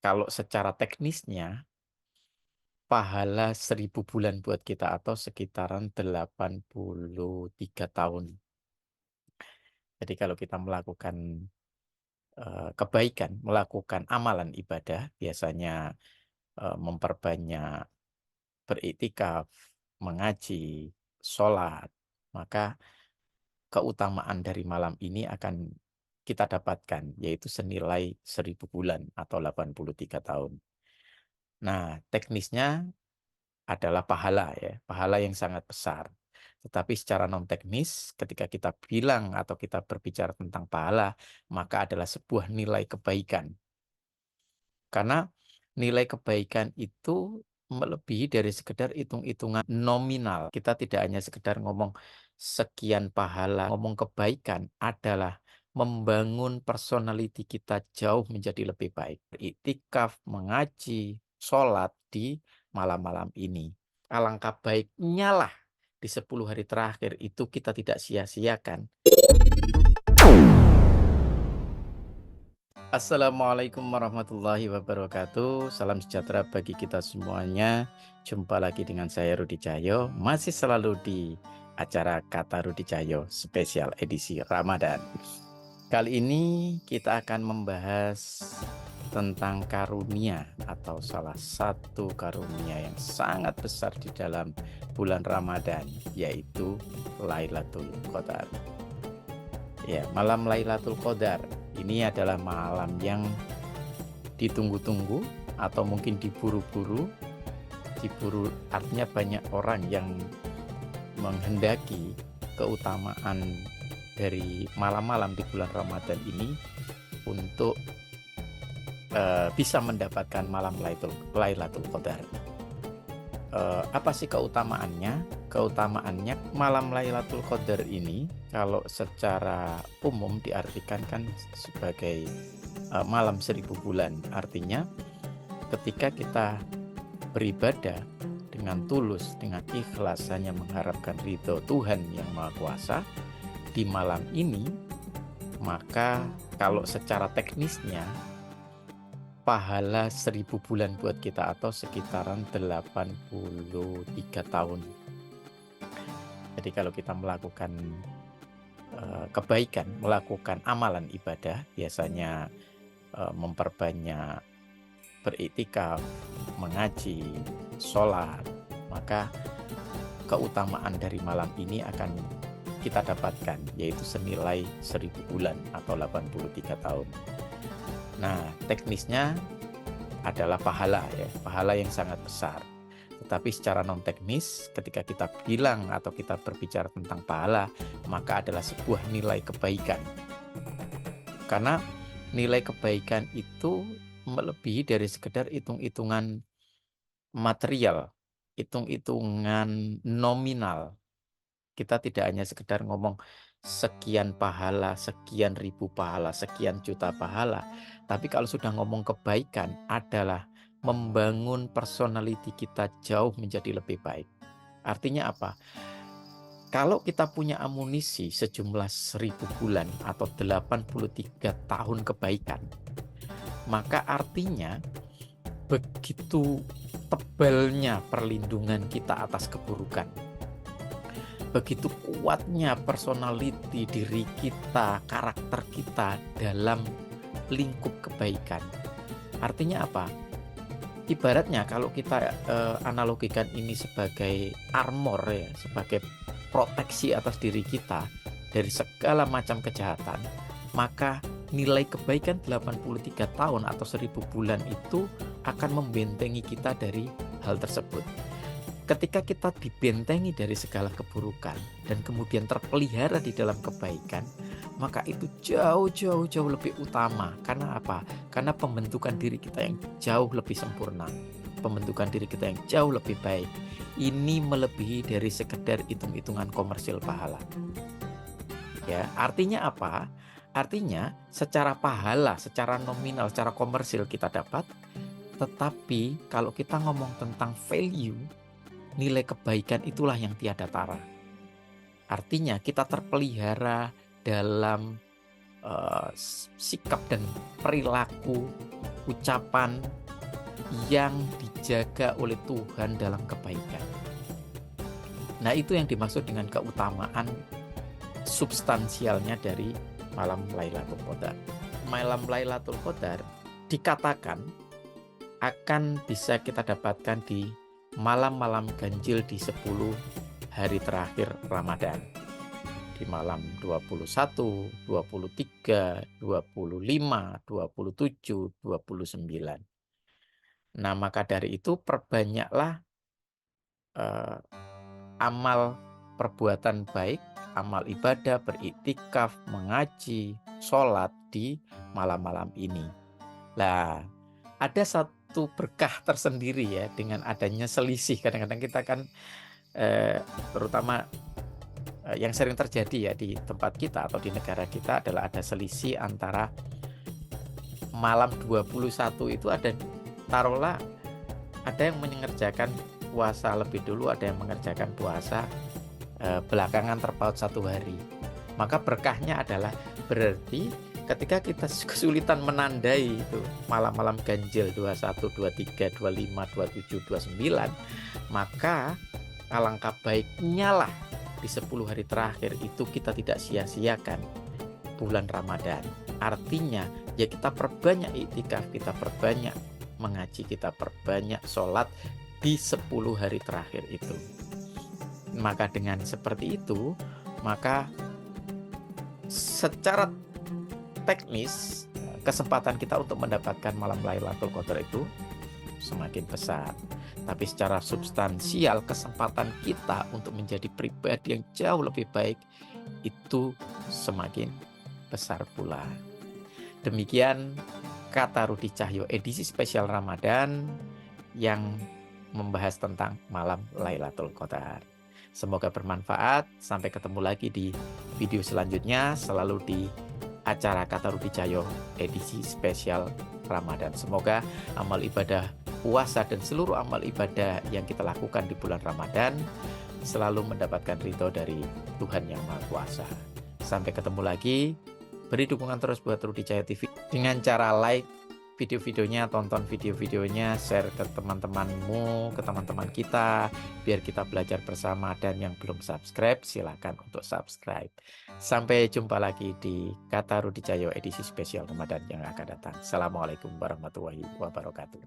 Kalau secara teknisnya, pahala 1000 bulan buat kita atau sekitaran 83 tahun. Jadi kalau kita melakukan kebaikan, melakukan amalan ibadah, biasanya memperbanyak beriktikaf, mengaji, sholat, maka keutamaan dari malam ini akan kita dapatkan, yaitu senilai 1000 bulan atau 83 tahun. Nah, teknisnya adalah pahala ya, pahala yang sangat besar. Tetapi secara non teknis, ketika kita bilang atau kita berbicara tentang pahala, maka adalah sebuah nilai kebaikan. Karena nilai kebaikan itu melebihi dari sekedar hitung-hitungan nominal. Kita tidak hanya sekedar ngomong sekian pahala, ngomong kebaikan adalah membangun personality kita jauh menjadi lebih baik. Iktikaf, mengaji, sholat di malam-malam ini. Alangkah baiknya lah di 10 hari terakhir itu kita tidak sia-siakan. Assalamualaikum warahmatullahi wabarakatuh. Salam sejahtera bagi kita semuanya. Jumpa lagi dengan saya Rudi Cahyo. Masih selalu di acara Kata Rudi Cahyo spesial edisi Ramadan. Kali ini kita akan membahas tentang karunia atau salah satu karunia yang sangat besar di dalam bulan Ramadan, yaitu Lailatul Qadar. Ya, malam Lailatul Qadar ini adalah malam yang ditunggu-tunggu atau mungkin diburu-buru. Diburu artinya banyak orang yang menghendaki keutamaan dari malam-malam di bulan Ramadan ini untuk bisa mendapatkan malam Lailatul Qadar. Apa sih keutamaannya? Keutamaannya malam Lailatul Qadar ini kalau secara umum diartikan kan sebagai malam 1000 bulan. Artinya ketika kita beribadah dengan tulus, dengan ikhlas, hanya mengharapkan ridho Tuhan yang Maha Kuasa di malam ini, maka kalau secara teknisnya pahala 1000 bulan buat kita atau sekitaran 83 tahun. Jadi kalau kita melakukan kebaikan, melakukan amalan ibadah, biasanya memperbanyak beriktikaf, mengaji, sholat, maka keutamaan dari malam ini akan kita dapatkan, yaitu senilai 1000 bulan atau 83 tahun. Nah, teknisnya adalah pahala ya, pahala yang sangat besar. Tetapi secara non teknis, ketika kita bilang atau kita berbicara tentang pahala, maka adalah sebuah nilai kebaikan. Karena nilai kebaikan itu melebihi dari sekedar hitung-hitungan material, hitung-hitungan nominal. Kita tidak hanya sekedar ngomong sekian pahala, sekian ribu pahala, sekian juta pahala. Tapi kalau sudah ngomong kebaikan adalah membangun personality kita jauh menjadi lebih baik. Artinya apa? Kalau kita punya amunisi sejumlah 1000 bulan atau 83 tahun kebaikan, maka artinya begitu tebalnya perlindungan kita atas keburukan. Begitu kuatnya personality diri kita, karakter kita dalam lingkup kebaikan. Artinya apa? Ibaratnya kalau kita analogikan ini sebagai armor ya, sebagai proteksi atas diri kita dari segala macam kejahatan, maka nilai kebaikan 83 tahun atau 1000 bulan itu akan membentengi kita dari hal tersebut. Ketika kita dibentengi dari segala keburukan dan kemudian terpelihara di dalam kebaikan, maka itu jauh lebih utama. Karena apa? Karena pembentukan diri kita yang jauh lebih sempurna, pembentukan diri kita yang jauh lebih baik. Ini melebihi dari sekedar hitung-hitungan komersil pahala. Ya, artinya apa? Artinya secara pahala, secara nominal, secara komersil kita dapat, tetapi kalau kita ngomong tentang value, nilai kebaikan itulah yang tiada tara. Artinya kita terpelihara dalam sikap dan perilaku, ucapan yang dijaga oleh Tuhan dalam kebaikan. Nah, itu yang dimaksud dengan keutamaan substansialnya dari malam Lailatul Qadar. Malam Lailatul Qadar dikatakan akan bisa kita dapatkan di malam-malam ganjil di 10 hari terakhir Ramadan. Di malam 21, 23, 25, 27, 29. Nah, maka dari itu perbanyaklah amal perbuatan baik, amal ibadah, beriktikaf, mengaji, sholat di malam-malam ini. Nah, ada satu berkah tersendiri ya dengan adanya selisih. Kadang-kadang kita kan terutama yang sering terjadi ya di tempat kita atau di negara kita adalah ada selisih antara malam 21 itu ada, taruhlah ada yang mengerjakan puasa lebih dulu, ada yang mengerjakan puasa belakangan terpaut 1 hari. Maka berkahnya adalah berarti ketika kita kesulitan menandai itu malam-malam ganjil 21, 23, 25, 27, 29, maka alangkah baiknya lah di 10 hari terakhir itu kita tidak sia-siakan bulan Ramadan. Artinya ya kita perbanyak iktikaf, kita perbanyak mengaji, kita perbanyak sholat di 10 hari terakhir itu. Maka dengan seperti itu, maka secara teknis kesempatan kita untuk mendapatkan malam Lailatul Qadar itu semakin besar. Tapi secara substansial kesempatan kita untuk menjadi pribadi yang jauh lebih baik itu semakin besar pula. Demikian kata Rudi Cahyo edisi spesial Ramadan yang membahas tentang malam Lailatul Qadar. Semoga bermanfaat. Sampai ketemu lagi di video selanjutnya, selalu di acara Kata Rudi Cahyo edisi spesial Ramadan. Semoga amal ibadah puasa dan seluruh amal ibadah yang kita lakukan di bulan Ramadan selalu mendapatkan ridho dari Tuhan Yang Maha Kuasa. Sampai ketemu lagi. Beri dukungan terus buat Rudi Cahyo TV dengan cara like video-videonya, tonton video-videonya, share ke teman-temanmu, ke teman-teman kita, biar kita belajar bersama. Dan yang belum subscribe, silakan untuk subscribe. Sampai jumpa lagi di Kata Rudi Cahyo edisi spesial Ramadan yang akan datang. Assalamualaikum warahmatullahi wabarakatuh.